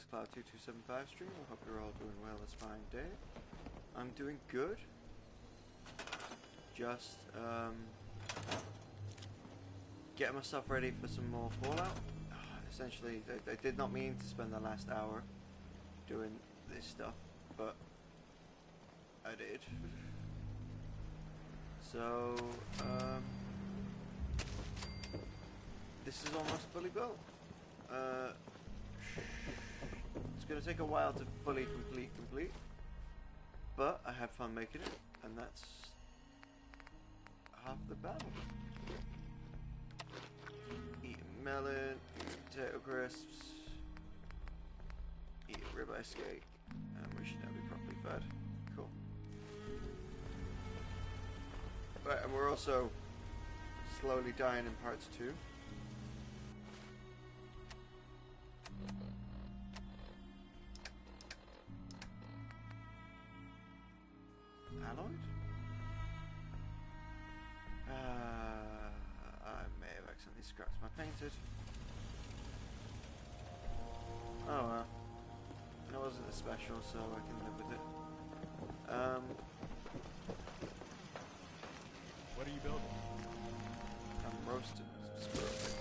Survivalist Cloud 2275 stream. I hope you're all doing well this fine day. I'm doing good. Just getting myself ready for some more Fallout. Essentially, I did not mean to spend the last hour doing this stuff, but I did. So, this is almost fully built. It's going to take a while to fully complete, but I had fun making it, and that's half the battle. Eating melon, eating potato crisps, eating ribeye steak, and we should now be properly fed. Cool. Right, and we're also slowly dying in parts 2. Alloyed? I may have accidentally scratched my painted. Oh well. It wasn't a special, so I can live with it. What are you building? I'm roasting squirrel bits.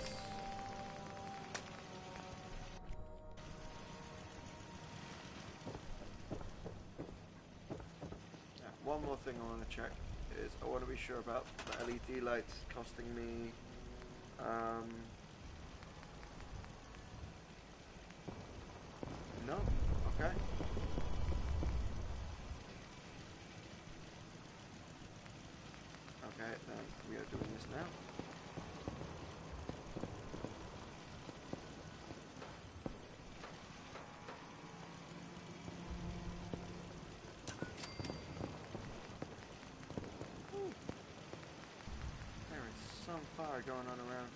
One more thing I want to check is I want to be sure about the LED lights costing me no? Okay. Okay, then we are doing this now. Some fire going on around.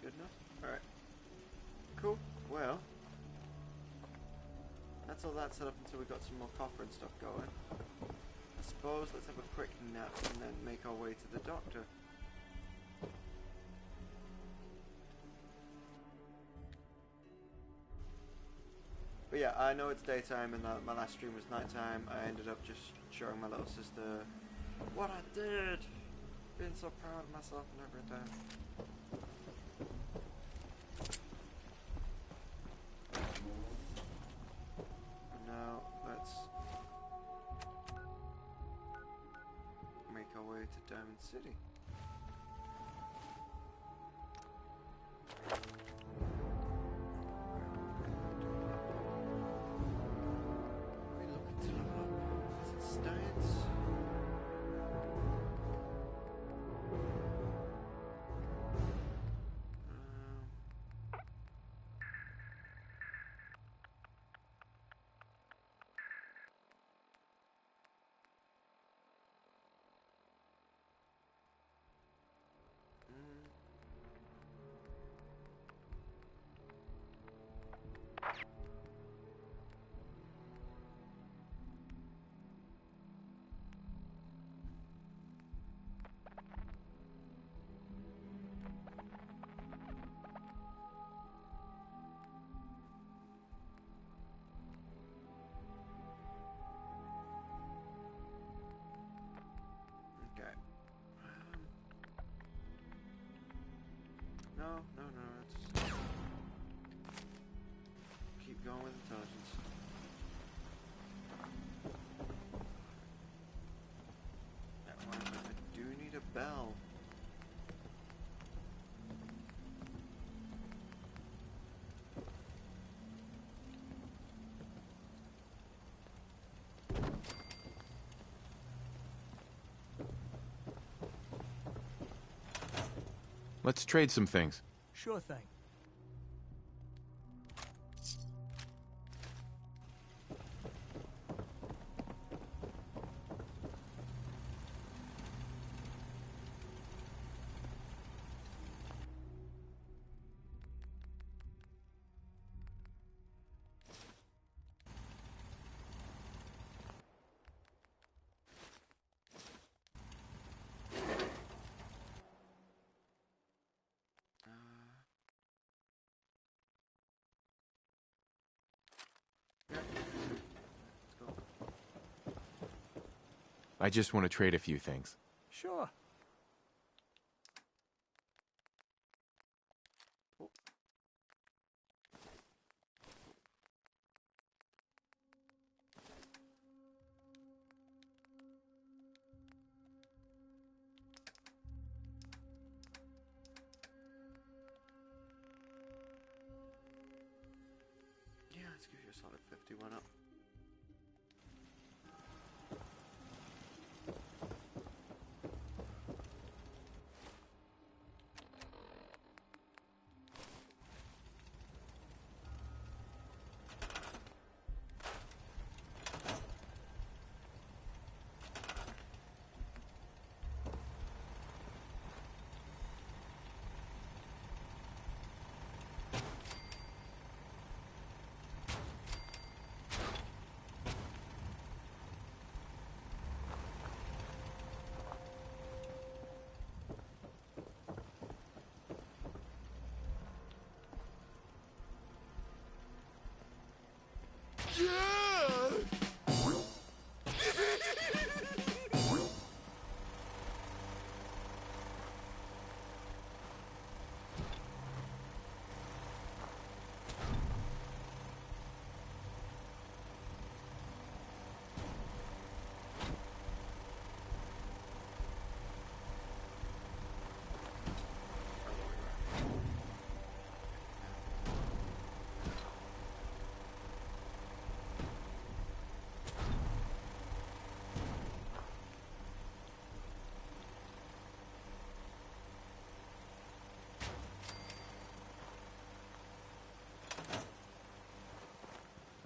good enough? Alright. Cool. Well, that's all that set up until we got some more copper and stuff going. I suppose let's have a quick nap and then make our way to the doctor. But yeah, I know it's daytime and my last stream was nighttime. I ended up just showing my little sister what I did. Being so proud of myself and everything. Now, let's make our way to Diamond City. No, let's keep going with intelligence. I do need a bell. Let's trade some things. Sure thing. I just want to trade a few things. Sure. Yeah, let's give you a solid 51 up.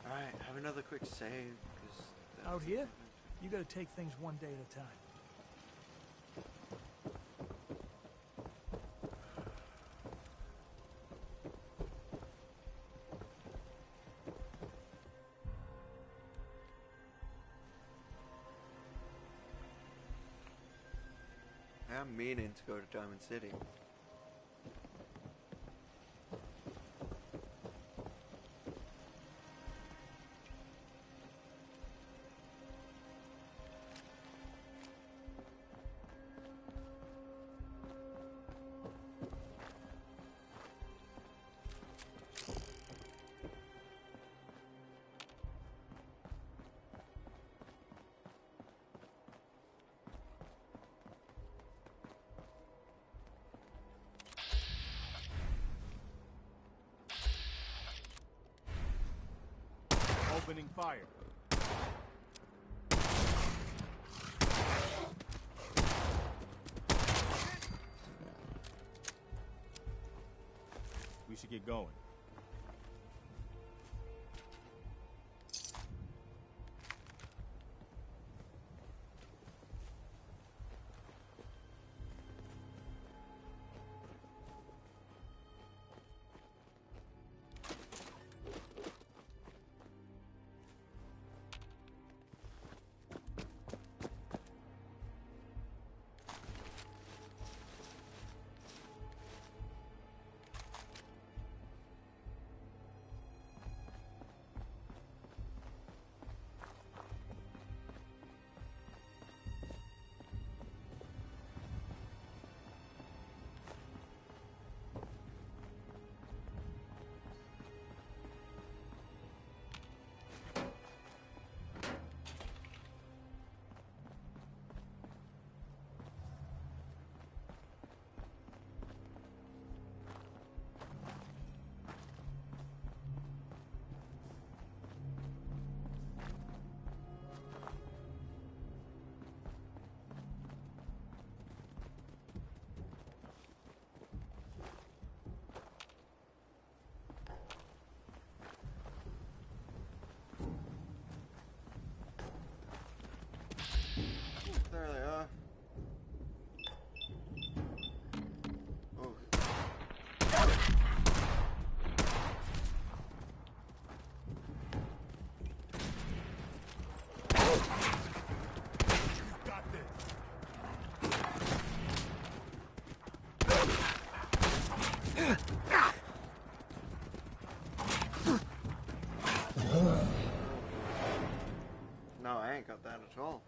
Alright, have another quick save, because... Out here, you gotta take things one day at a time. I am meaning to go to Diamond City. Opening fire. We should get going. There they are. Oh. Got this. No, I ain't got that at all.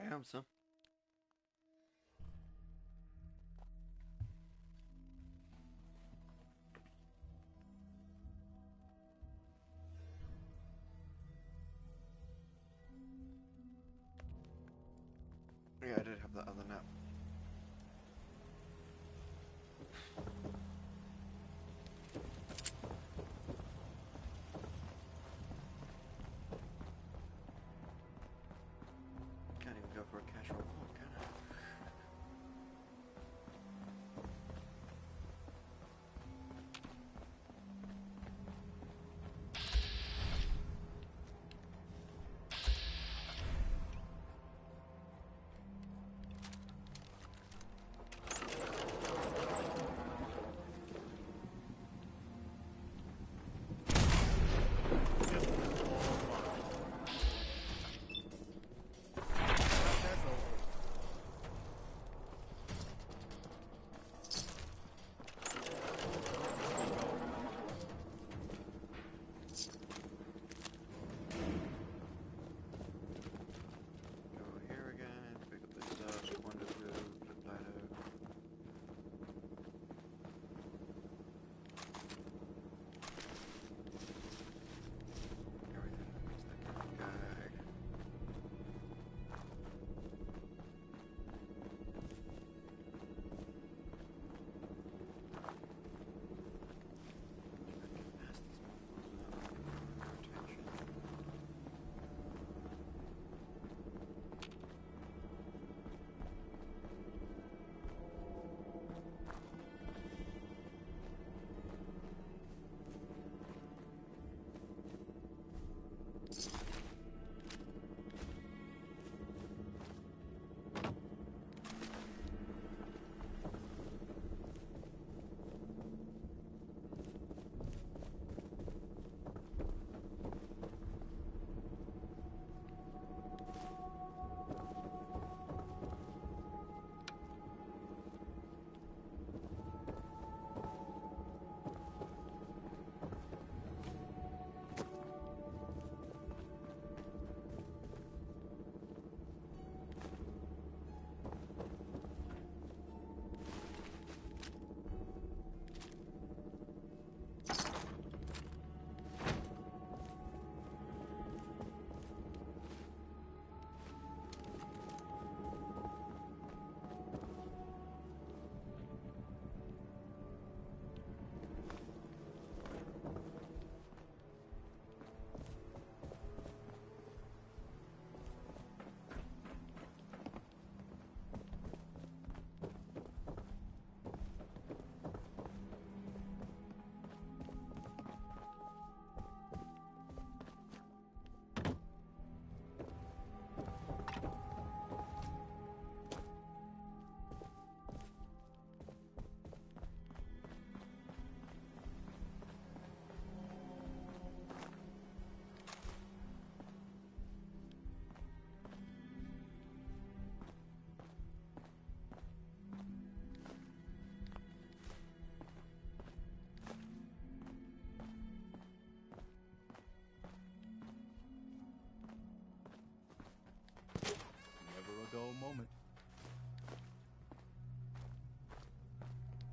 Damn, son. Yeah, I did have that other nap. Can't even go for a casual walk, can I?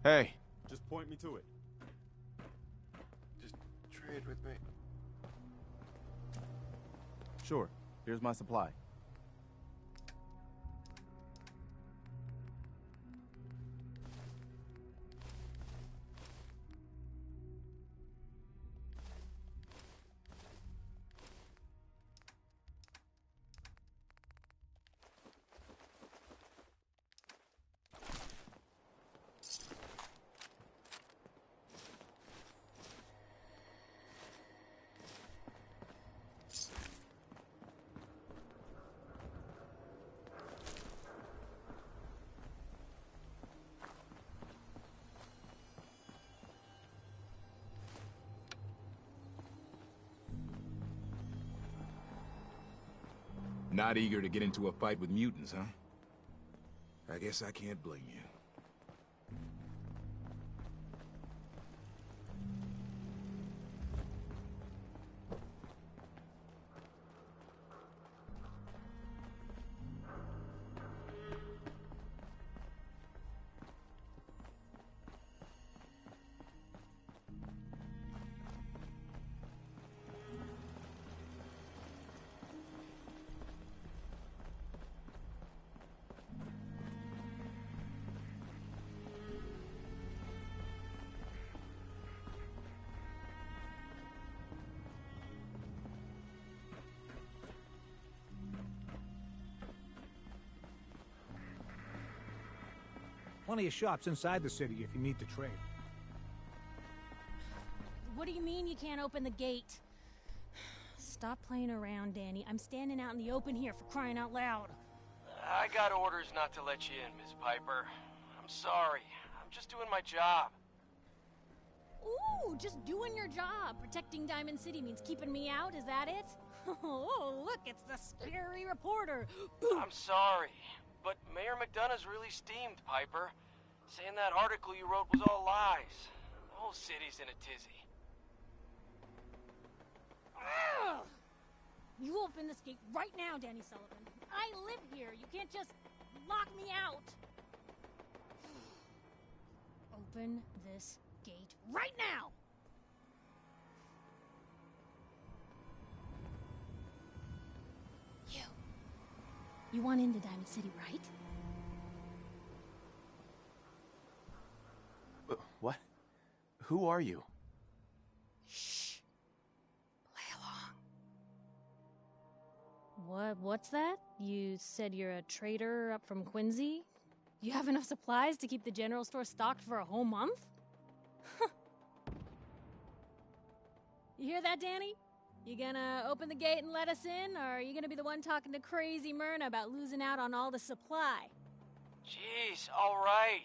Hey, Just point me to it. Just trade with me. Sure. Here's my supply. Not eager to get into a fight with mutants, huh? I guess I can't blame you. Plenty of shops inside the city if you need to trade. What do you mean you can't open the gate? Stop playing around, Danny. I'm standing out in the open here, for crying out loud. I got orders not to let you in, Miss Piper. I'm sorry. I'm just doing my job. Ooh, just doing your job. Protecting Diamond City means keeping me out, is that it? Oh, look, it's the scary reporter. I'm sorry, but Mayor McDonough's really steamed, Piper. Saying that article you wrote was all lies. The whole city's in a tizzy. Ugh! You open this gate right now, Danny Sullivan. I live here. You can't just lock me out. Open this gate right now! You want into Diamond City, right? What? Who are you? Shh. Play along. What's that? You said you're a trader up from Quincy? You have enough supplies to keep the general store stocked for a whole month? You hear that, Danny? You gonna open the gate and let us in, or are you gonna be the one talking to crazy Myrna about losing out on all the supply? Jeez, all right.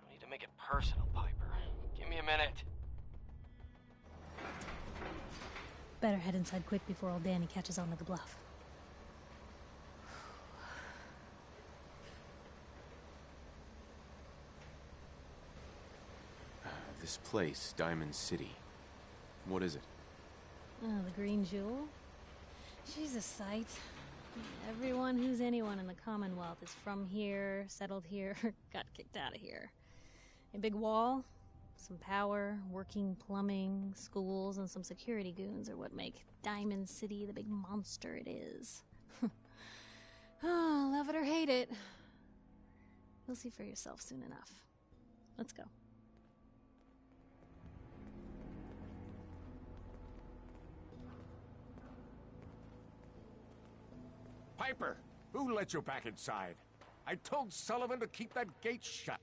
I need to make it personal, Piper. Give me a minute. Better head inside quick before old Danny catches on to the bluff. This place, Diamond City. What is it? Oh, the Green Jewel? She's a sight. Everyone who's anyone in the Commonwealth is from here, settled here, got kicked out of here. A big wall, some power, working plumbing, schools, and some security goons are what make Diamond City the big monster it is. Oh, love it or hate it. You'll see for yourself soon enough. Let's go. Piper, who let you back inside? I told Sullivan to keep that gate shut.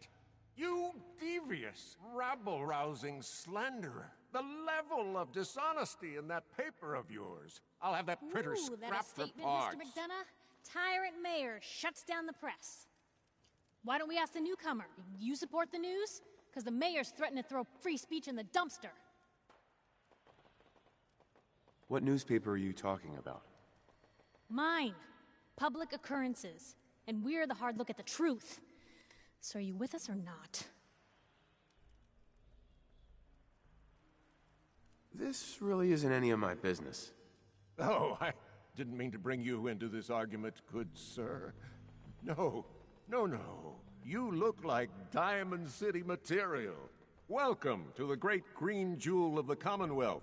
You devious, rabble-rousing slanderer. The level of dishonesty in that paper of yours. I'll have that printer Ooh, that a scrapped for statement, parts. Mr. McDonough? Tyrant mayor shuts down the press. Why don't we ask the newcomer? You support the news? Because the mayor's threatened to throw free speech in the dumpster. What newspaper are you talking about? Mine. Public occurrences. And we're the hard look at the truth. So are you with us or not? This really isn't any of my business. Oh, I didn't mean to bring you into this argument, good sir. No. You look like Diamond City material. Welcome to the great green jewel of the Commonwealth.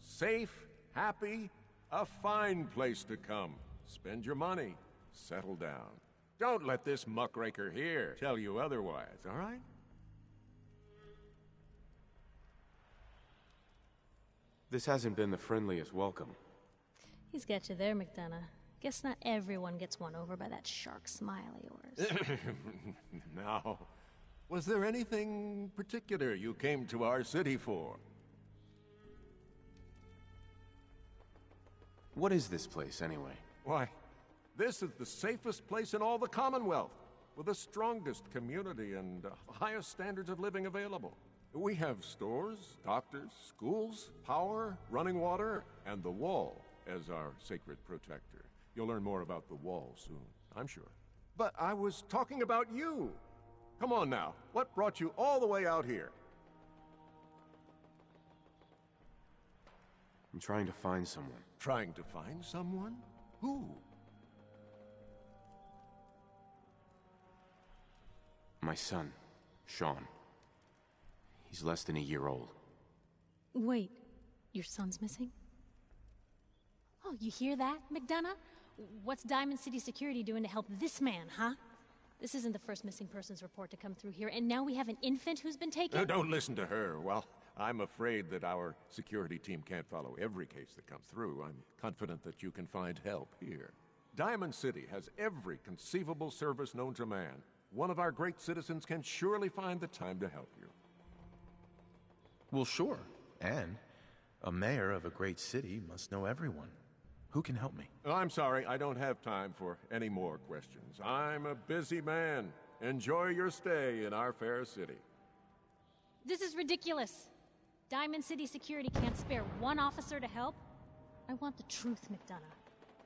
Safe, happy, a fine place to come. Spend your money, settle down. Don't let this muckraker here tell you otherwise, all right? This hasn't been the friendliest welcome. He's got you there, McDonough. Guess not everyone gets won over by that shark smile of yours. Now, was there anything particular you came to our city for? What is this place, anyway? Why, this is the safest place in all the Commonwealth, with the strongest community and highest standards of living available. We have stores, doctors, schools, power, running water, and the Wall as our sacred protector. You'll learn more about the Wall soon, I'm sure. But I was talking about you! Come on now, what brought you all the way out here? I'm trying to find someone. Trying to find someone? Who? My son, Sean. He's less than a year old. Wait, your son's missing? Oh, you hear that, McDonough? What's Diamond City Security doing to help this man, huh? This isn't the first missing persons report to come through here, and now we have an infant who's been taken? Don't listen to her. Well, I'm afraid that our security team can't follow every case that comes through. I'm confident that you can find help here. Diamond City has every conceivable service known to man. One of our great citizens can surely find the time to help you. Well, sure. And a mayor of a great city must know everyone. Who can help me? I'm sorry, I don't have time for any more questions. I'm a busy man. Enjoy your stay in our fair city. This is ridiculous. Diamond City Security can't spare one officer to help. I want the truth, McDonough.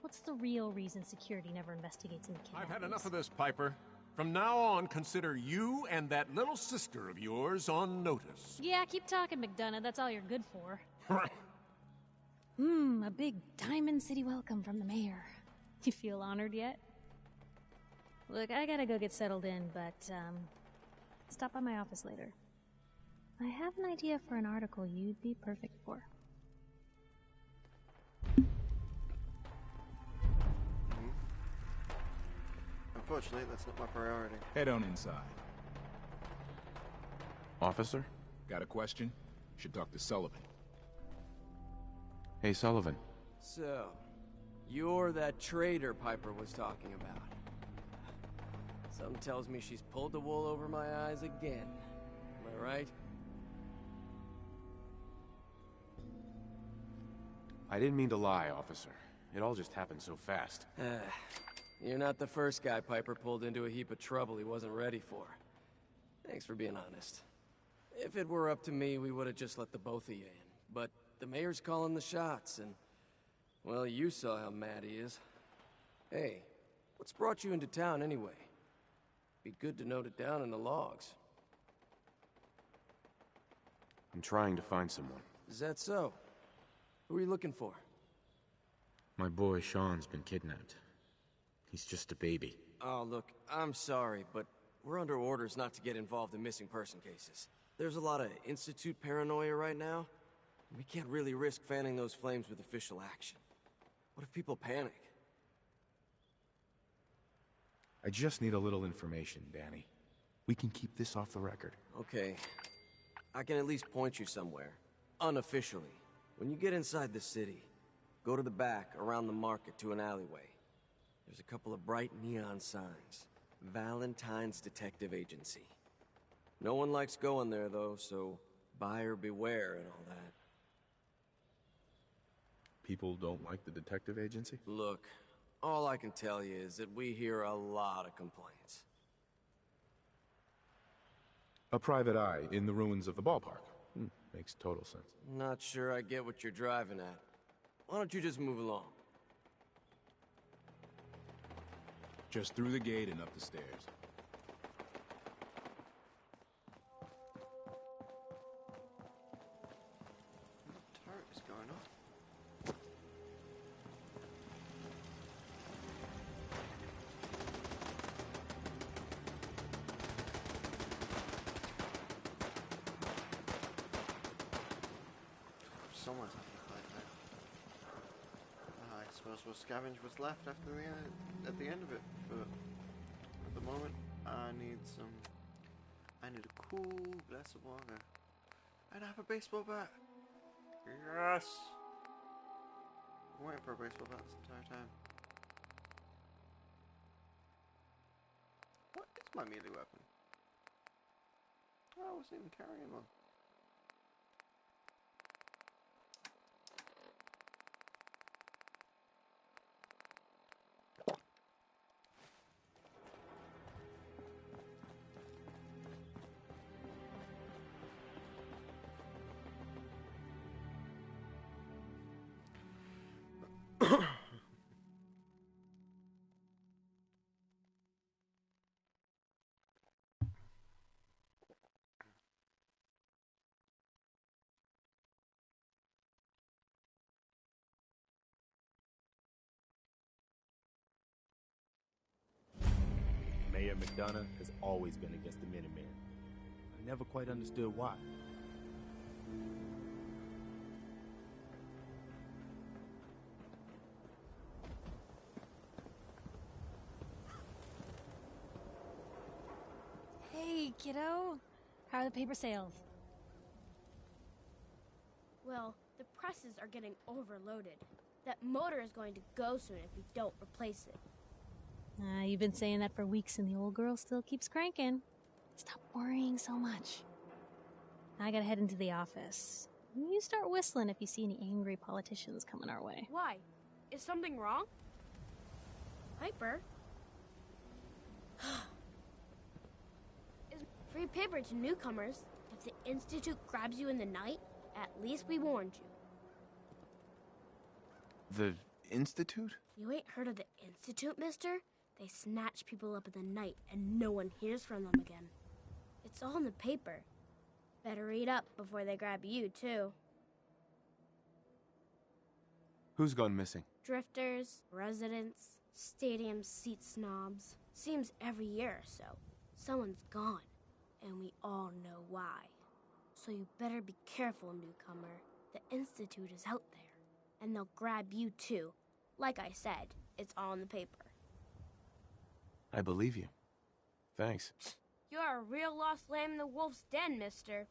What's the real reason security never investigates into kidnappings? I've had enough of this, Piper. From now on, consider you and that little sister of yours on notice. Yeah, keep talking, McDonough. That's all you're good for. A big Diamond City welcome from the mayor. You feel honored yet? Look, I gotta go get settled in, but, stop by my office later. I have an idea for an article you'd be perfect for. Unfortunately, that's not my priority. Head on inside. Officer? Got a question? Should talk to Sullivan. Hey, Sullivan. So, you're that traitor Piper was talking about. Something tells me she's pulled the wool over my eyes again. Am I right? I didn't mean to lie, officer. It all just happened so fast. You're not the first guy Piper pulled into a heap of trouble he wasn't ready for. Thanks for being honest. If it were up to me, we would have just let the both of you in. But the mayor's calling the shots, and... well, you saw how mad he is. Hey, what's brought you into town anyway? Be good to note it down in the logs. I'm trying to find someone. Is that so? Who are you looking for? My boy Sean's been kidnapped. He's just a baby. Oh, look, I'm sorry, but we're under orders not to get involved in missing person cases. There's a lot of Institute paranoia right now. We can't really risk fanning those flames with official action. What if people panic? I just need a little information, Danny. We can keep this off the record. Okay. I can at least point you somewhere. Unofficially. When you get inside the city, go to the back, around the market, to an alleyway. There's a couple of bright neon signs. Valentine's Detective Agency. No one likes going there, though, so buyer beware and all that. People don't like the detective agency? Look, all I can tell you is that we hear a lot of complaints. A private eye in the ruins of the ballpark. Makes total sense. Not sure I get what you're driving at. Why don't you just move along? Just through the gate and up the stairs. The turret is going off. someone's having a fight there. I suppose we'll scavenge what's left after at the end of it, but at the moment I need a cool glass of water. And I have a baseball bat. Yes! I'm waiting for a baseball bat this entire time. What is my melee weapon? Oh, I wasn't even carrying one. Mayor McDonough has always been against the Minutemen. I never quite understood why. Hey, kiddo. How are the paper sales? Well, the presses are getting overloaded. That motor is going to go soon if we don't replace it. You've been saying that for weeks and the old girl still keeps cranking. Stop worrying so much. I gotta head into the office. You start whistling if you see any angry politicians coming our way. Why? Is something wrong? Piper? Is free paper to newcomers. If the Institute grabs you in the night, at least we warned you. The Institute? You ain't heard of the Institute, mister? They snatch people up in the night and no one hears from them again. It's all in the paper. Better read up before they grab you, too. Who's gone missing? Drifters, residents, stadium seat snobs. Seems every year or so, someone's gone, and we all know why. So you better be careful, newcomer. The Institute is out there, and they'll grab you too. Like I said, it's all in the paper. I believe you. Thanks. You're a real lost lamb in the wolf's den, mister.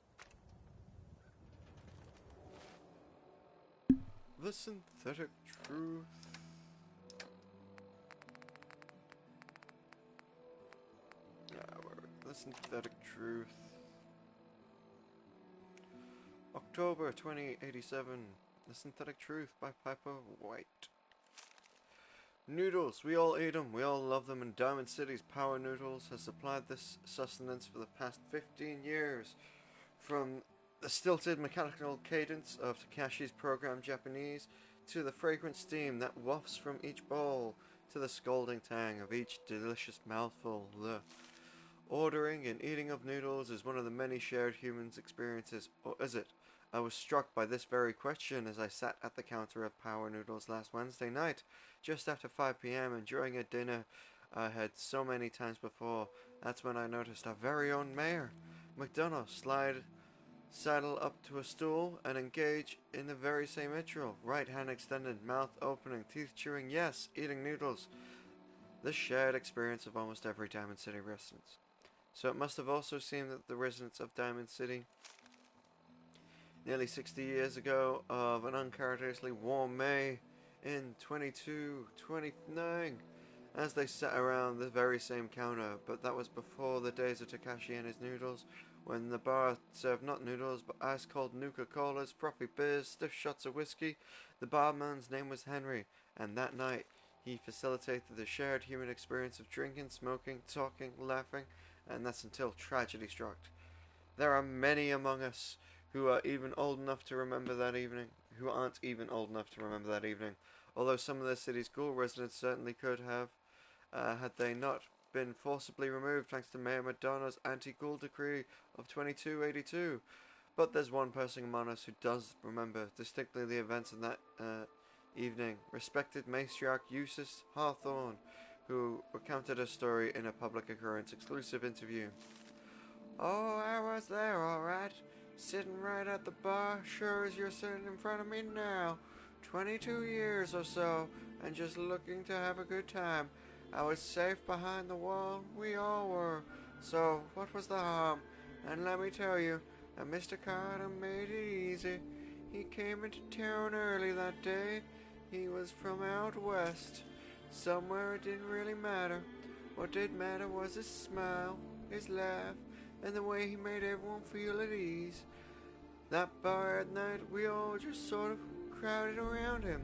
The synthetic truth. The synthetic truth. October 2087. The Synthetic Truth by Piper White. Noodles. We all eat them. We all love them. And Diamond City's Power Noodles has supplied this sustenance for the past 15 years. From the stilted mechanical cadence of Takashi's programmed Japanese, to the fragrant steam that wafts from each bowl, to the scalding tang of each delicious mouthful. The ordering and eating of noodles is one of the many shared humans' experiences, or is it? I was struck by this very question as I sat at the counter of Power Noodles last Wednesday night, just after 5 p.m. and during a dinner I had so many times before. That's when I noticed our very own mayor, McDonough, saddle up to a stool and engage in the very same ritual. Right hand extended, mouth opening, teeth chewing, yes, eating noodles. The shared experience of almost every Diamond City resident. So it must have also seemed that the residents of Diamond City, nearly 60 years ago, of an uncharacteristically warm May in 2229, as they sat around the very same counter. But that was before the days of Takashi and his noodles, when the bar served not noodles but ice-cold Nuka-Colas, frothy beers, stiff shots of whiskey. The barman's name was Henry, and that night he facilitated the shared human experience of drinking, smoking, talking, laughing, and that's until tragedy struck. There are many among us who are even old enough to remember that evening, who aren't even old enough to remember that evening, although some of the city's ghoul residents certainly could have, had they not been forcibly removed thanks to Mayor Madonna's anti-ghoul decree of 2282. But there's one person among us who does remember distinctly the events of that evening, respected matriarch Eustace Hawthorne, who recounted her story in a public occurrence exclusive interview. Oh, I was there, all right. sitting right at the bar, sure as you're sitting in front of me now. 22 years or so, and just looking to have a good time. I was safe behind the wall, we all were. So, what was the harm? And let me tell you, that Mr. Carter made it easy. He came into town early that day. He was from out west. Somewhere it didn't really matter. What did matter was his smile, his laugh, and the way he made everyone feel at ease. That bar at night, we all just sort of crowded around him.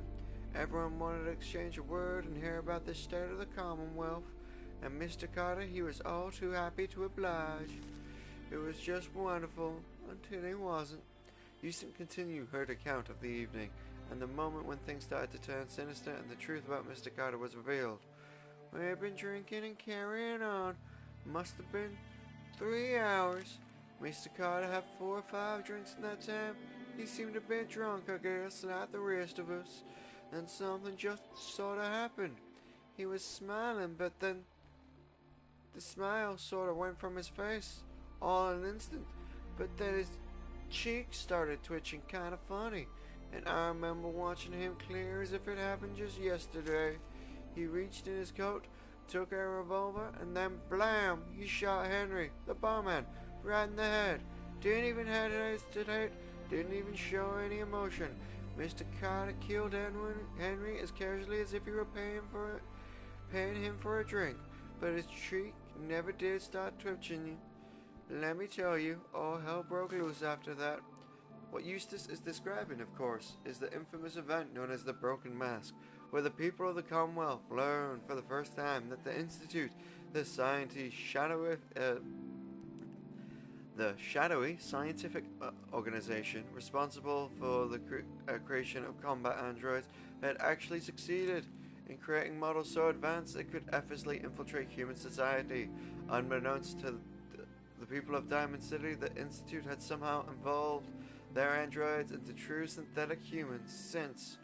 Everyone wanted to exchange a word and hear about the state of the Commonwealth, and Mr. Carter, he was all too happy to oblige. It was just wonderful, until he wasn't. Houston continued her account of the evening, and the moment when things started to turn sinister and the truth about Mr. Carter was revealed. We had been drinking and carrying on. Must have been 3 hours. Mr. Carter had 4 or 5 drinks in that time. He seemed a bit drunk, I guess, like the rest of us. Then something just sort of happened. He was smiling, but then the smile sort of went from his face, all in an instant. But then his cheeks started twitching kind of funny, and I remember watching him clear as if it happened just yesterday. He reached in his coat, took a revolver, and then blam! He shot Henry, the barman, right in the head. Didn't even hesitate, didn't even show any emotion. Mr. Carter killed Henry as casually as if he were paying him for a drink, but his cheek never did start twitching. Let me tell you, all hell broke loose after that. What Eustace is describing, of course, is the infamous event known as the Broken Mask, where the people of the Commonwealth learned for the first time that the Institute, the shadowy scientific organization responsible for the creation of combat androids, had actually succeeded in creating models so advanced they could effortlessly infiltrate human society. Unbeknownst to the people of Diamond City, the Institute had somehow evolved their androids into true synthetic humans since,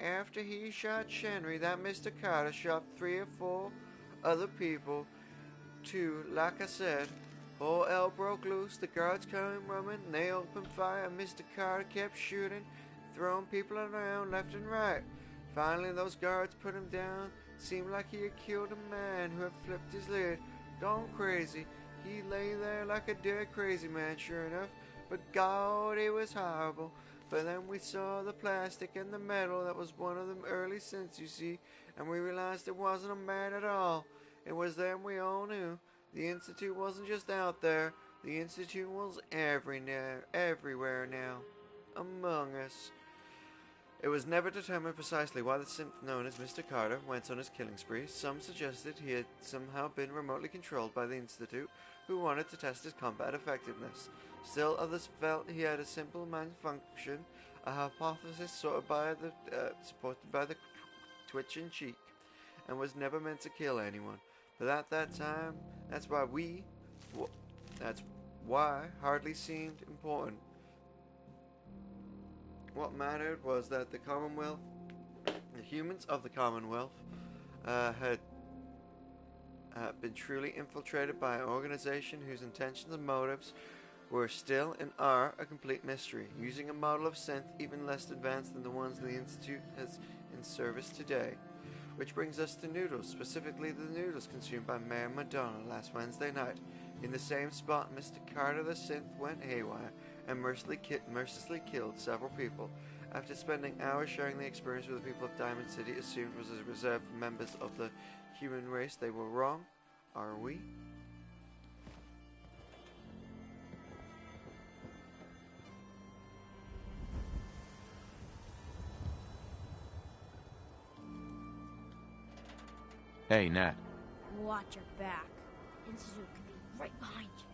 after he shot Henry, that Mr. Carter shot 3 or 4 other people too. Like I said, all hell broke loose, the guards came running, they opened fire, and Mr. Carter kept shooting, throwing people around left and right. Finally, those guards put him down. Seemed like he had killed a man who had flipped his lid, gone crazy. He lay there like a dead crazy man, sure enough, but God, it was horrible. But then we saw the plastic and the metal that was one of them early synths, you see, and we realized it wasn't a man at all. It was then we all knew. The Institute wasn't just out there. The Institute was everywhere now, among us. It was never determined precisely why the synth known as Mr. Carter went on his killing spree. Some suggested he had somehow been remotely controlled by the Institute, who wanted to test his combat effectiveness. Still others felt he had a simple malfunction, a hypothesis supported by the twitching cheek, and was never meant to kill anyone. But at that time, that's why hardly seemed important. What mattered was that the Commonwealth, the humans of the Commonwealth, had been truly infiltrated by an organization whose intentions and motives were still and are a complete mystery, using a model of synth even less advanced than the ones the Institute has in service today. Which brings us to noodles, specifically the noodles consumed by Mayor Madonna last Wednesday night. In the same spot, Mr. Carter the synth went haywire and mercilessly killed several people. After spending hours sharing the experience with the people of Diamond City, assumed was reserved for members of the human race, they were wrong. Are we? Hey, Nat. Watch your back. Institute could be right behind you.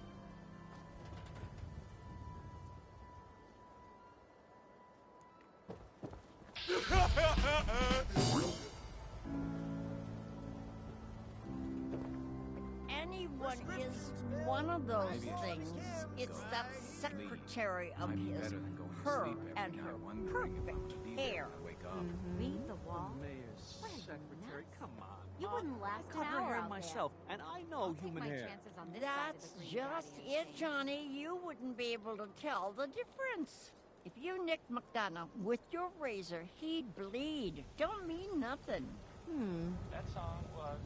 Anyone is one of those things. It's that secretary of his, her and her perfect hair. Leave the wall. What a Mary, come on. You wouldn't last I cut an her hour hair out myself, and I know human hair. That's just it, Johnny. You wouldn't be able to tell the difference. If you nicked McDonough with your razor, he'd bleed. Don't mean nothing. That song was,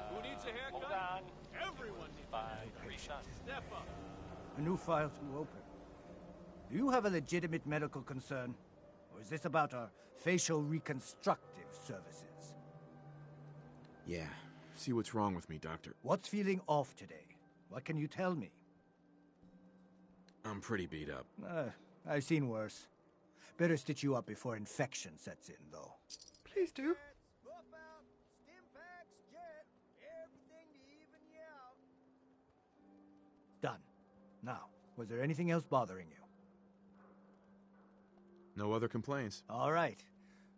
Who needs a haircut? Hold On. Everyone needs by Three Sons. Step up. A new file to open. Do you have a legitimate medical concern? Or is this about our facial reconstructive services? Yeah. See what's wrong with me, Doctor. What's feeling off today? What can you tell me? I'm pretty beat up. I've seen worse. Better stitch you up before infection sets in, though. Please do. Done. Now, was there anything else bothering you? No other complaints. All right.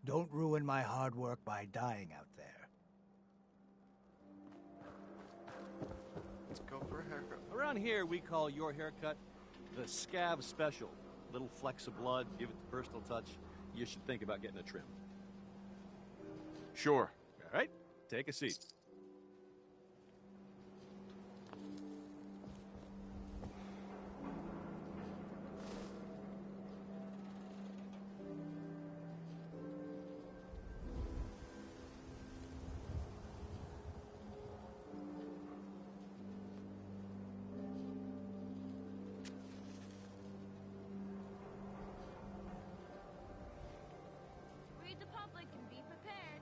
Don't ruin my hard work by dying out there. Let's go for a haircut. Around here, we call your haircut the scab special. Little flecks of blood, give it the personal touch. You should think about getting a trim. Sure. All right, take a seat. Read the public and be prepared.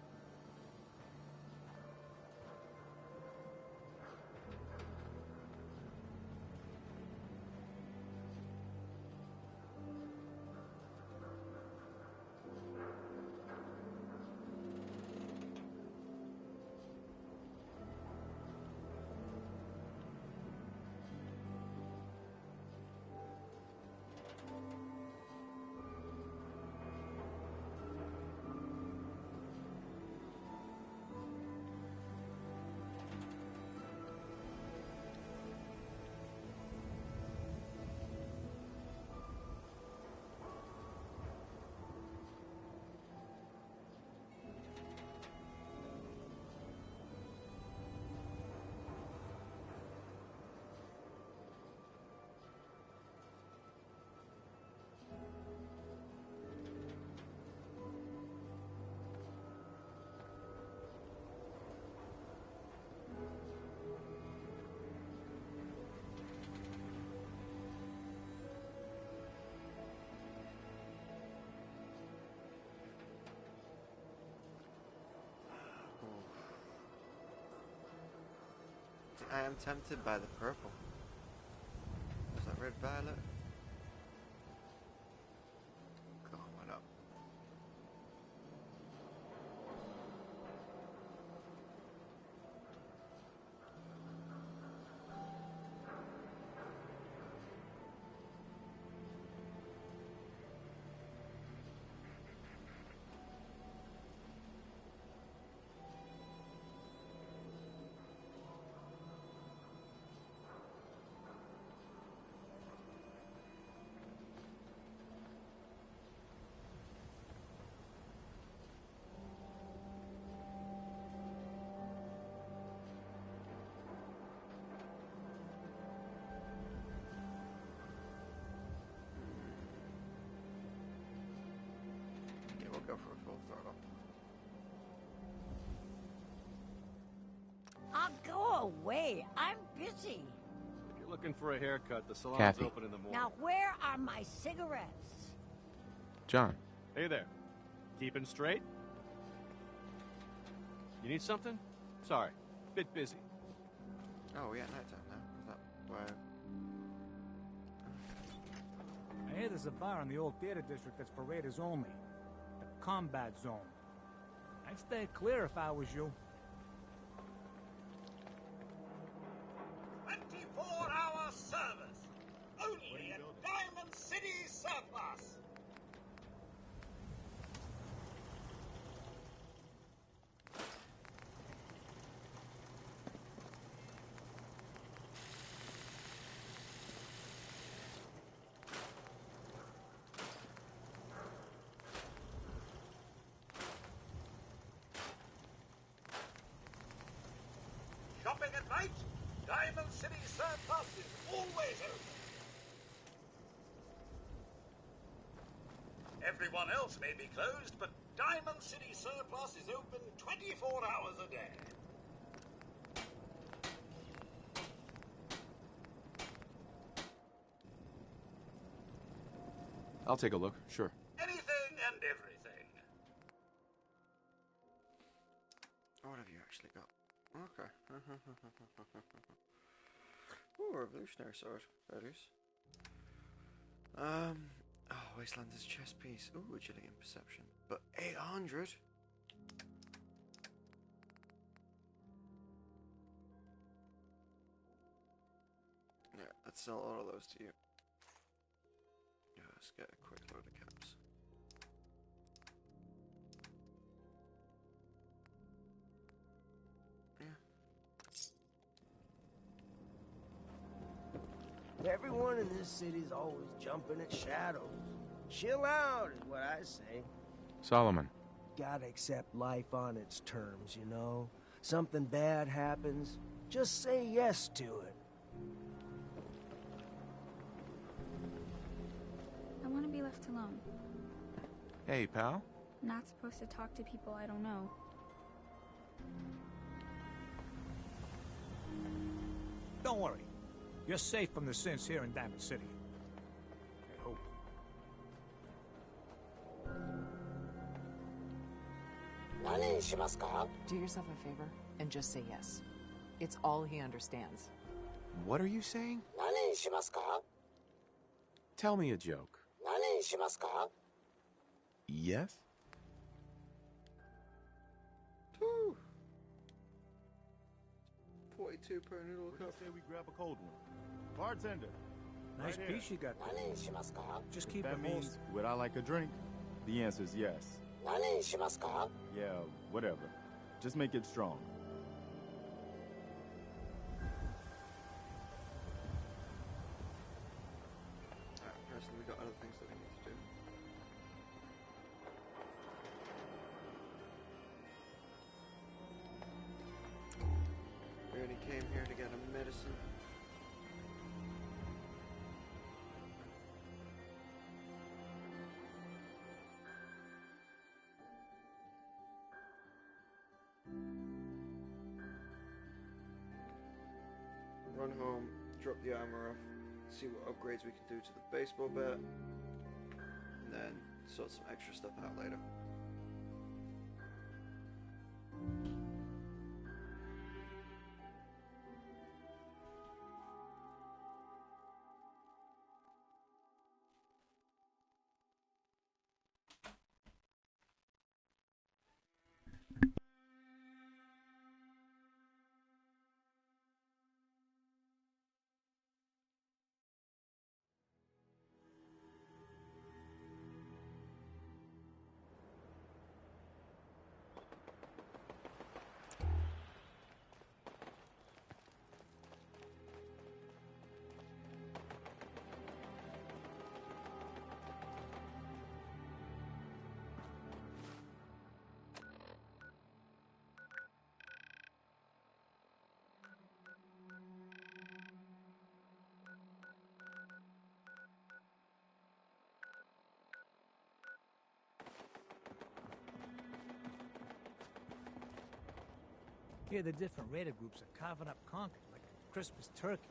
I am tempted by the purple. Is that red violet? Come on, why not? Okay, we'll go for a full throttle. Go away. I'm busy. If you're looking for a haircut, the salon's Kathy. open in the morning. Now, where are my cigarettes? John. Hey there. Keeping straight? You need something? Sorry. Bit busy. Oh, we at nighttime now. Is that why? I hear there's a bar in the old theater district that's for raiders only. The combat zone. I'd stay clear if I was you. 24-hour service. Only at Diamond City Surplus. shopping at night, Diamond City Surplus is always open. Everyone else may be closed, but Diamond City Surplus is open 24 hours a day. I'll take a look, sure. Anything and everything. What have you actually got? Okay. Ooh, revolutionary sword. That is. Oh, Wasteland is chess piece. Ooh, agility and perception. But 800? Yeah, let's sell all of those to you. Yeah, let's get a quick load of caps. Everyone in this city's always jumping at shadows. Chill out is what I say. Solomon. Gotta accept life on its terms, you know? Something bad happens, just say yes to it. I want to be left alone. Hey, pal. Not supposed to talk to people I don't know. Don't worry. You're safe from the sins here in Diamond City. I hope. Do yourself a favor and just say yes. It's all he understands. What are you saying? Tell me a joke. Yes? 42 per noodle cup. Say we grab a cold one. Bartender. Nice right piece you got there. Just keep that it means, most... would I like a drink? The answer is yes. Yeah, whatever. Just make it strong. Apparently we got other things that we need to do. We only came here to get a medicine. Run home, drop the armor off, see what upgrades we can do to the baseball bat, and then sort some extra stuff out later. Here the different raider groups are carving up Concord like a Christmas turkey.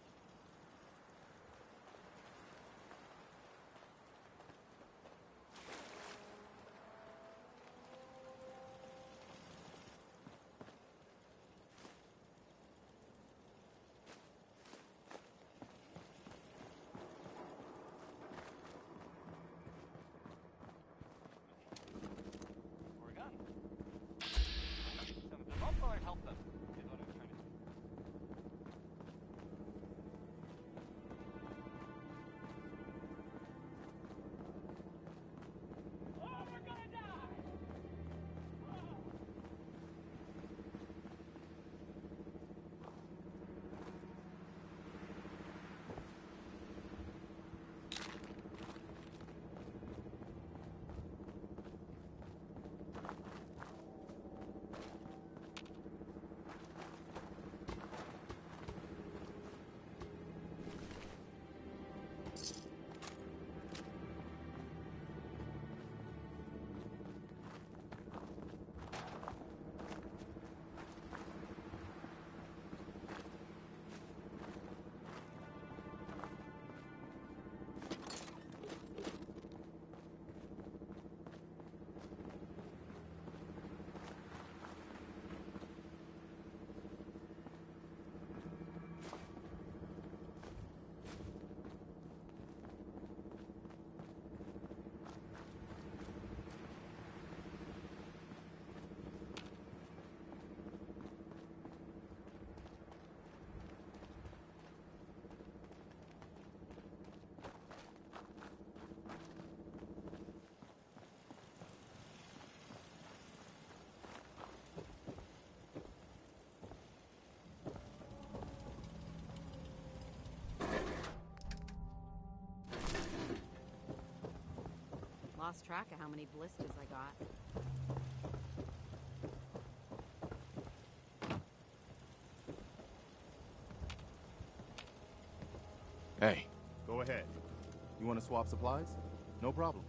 lost track of how many blisters I got. Hey. Go ahead. You want to swap supplies? No problem.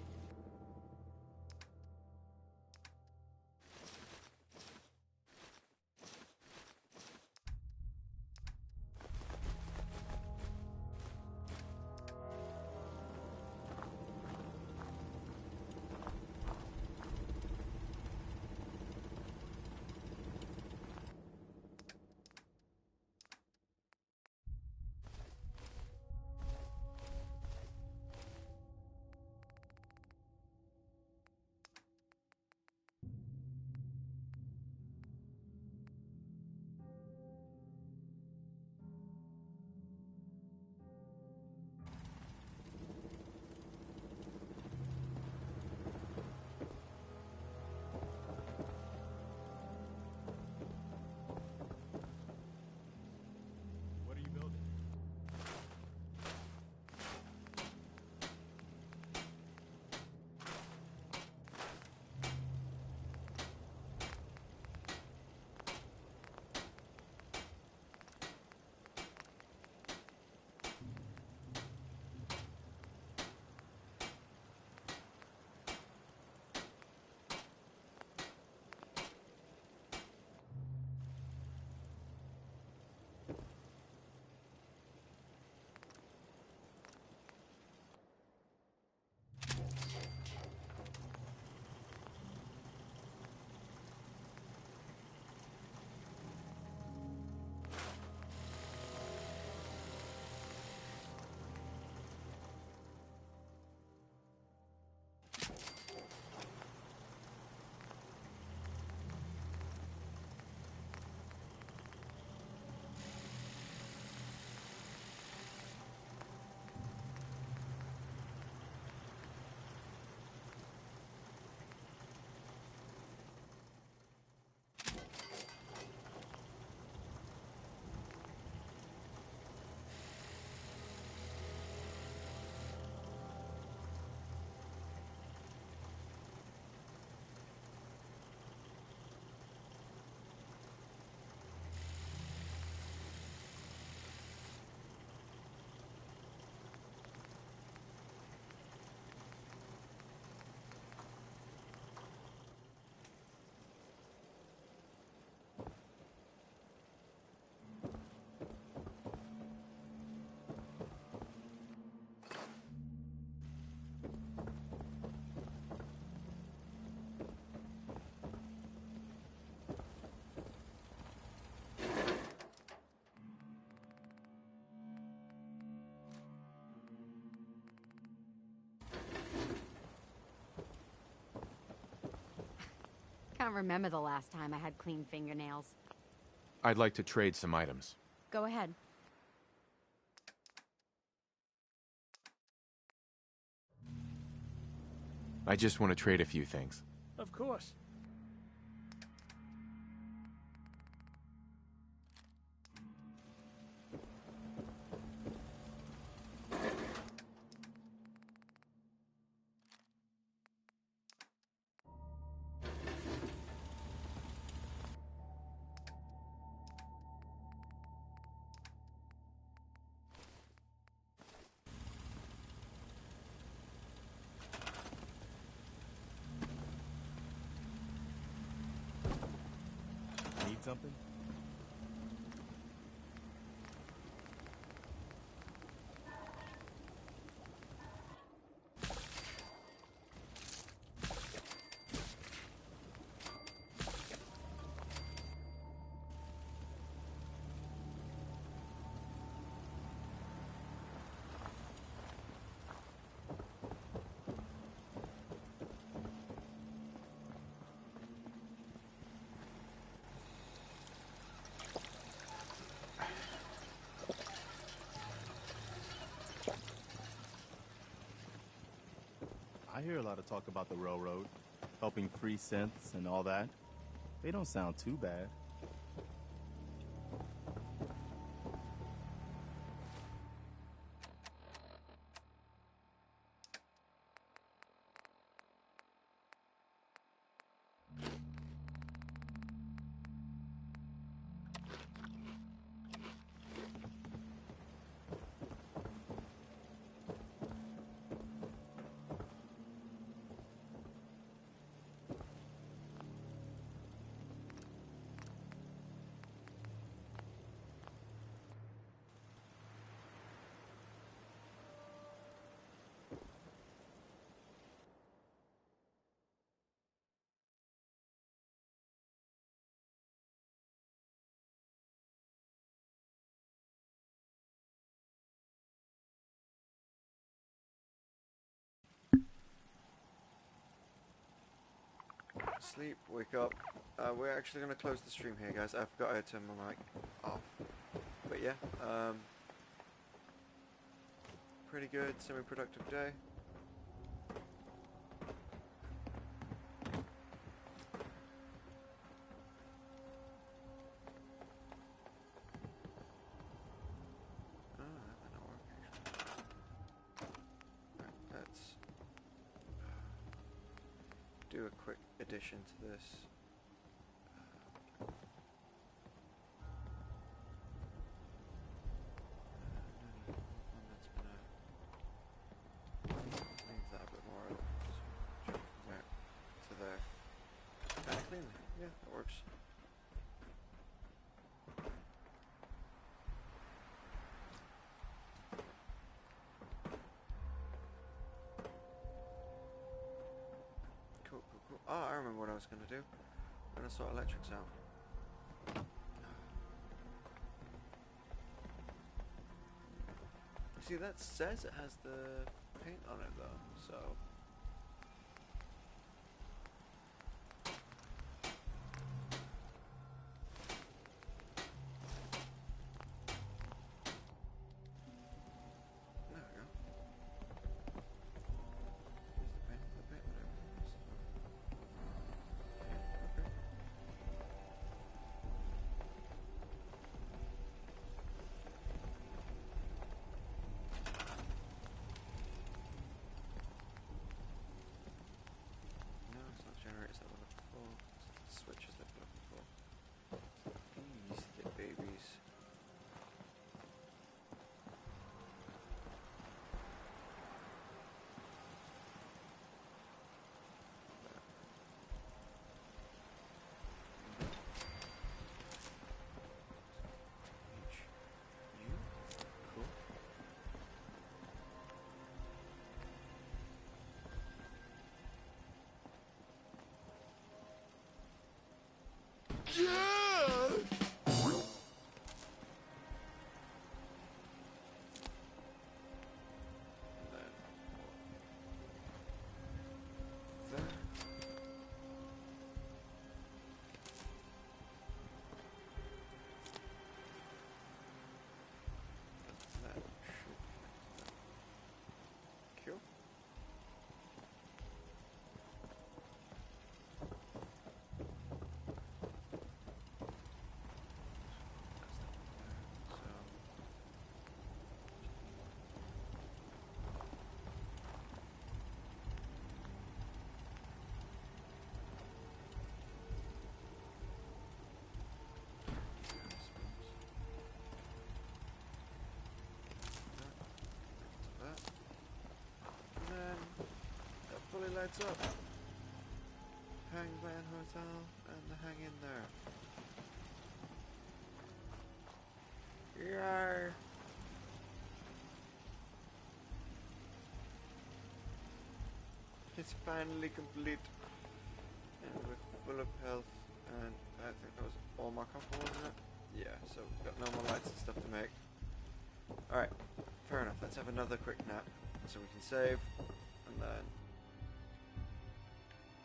Can't remember the last time I had clean fingernails. I'd like to trade some items. Go ahead. I just want to trade a few things. Of course. Need something? I hear a lot of talk about the railroad, helping free synths and all that. They don't sound too bad. sleep, wake up. We're actually going to close the stream here, guys. I forgot I had to turn my mic off. But yeah, pretty good, semi-productive day. Let's do a quick addition to this. Cleans that a bit more. Just jump from there to there. And clean it. Yeah, that works. Cool. Oh, I remember what I was going to do. I'm going to sort electrics out. See, that says it has the paint on it though, so... There we go. Here's the paint, whatever it is. Yeah, okay. No, it's not generators that we're looking for. It's the switches that we're looking for. These the babies. Cool. Cool. And then that fully lights up. Hangman Hotel and the hang in there. Yar. It's finally complete. And we're full of health, and I think that was all more comfortable, wasn't it? Yeah, so we've got no more lights and stuff to make. Alright, fair enough. Let's have another quick nap so we can save, and then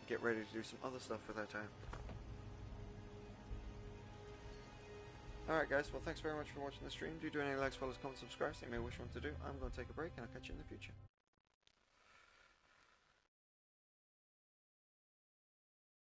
get ready to do some other stuff with our time. Alright guys, well thanks very much for watching the stream. Do any likes, follows, comments, subscribe, anything you may wish one to do. I'm going to take a break and I'll catch you in the future.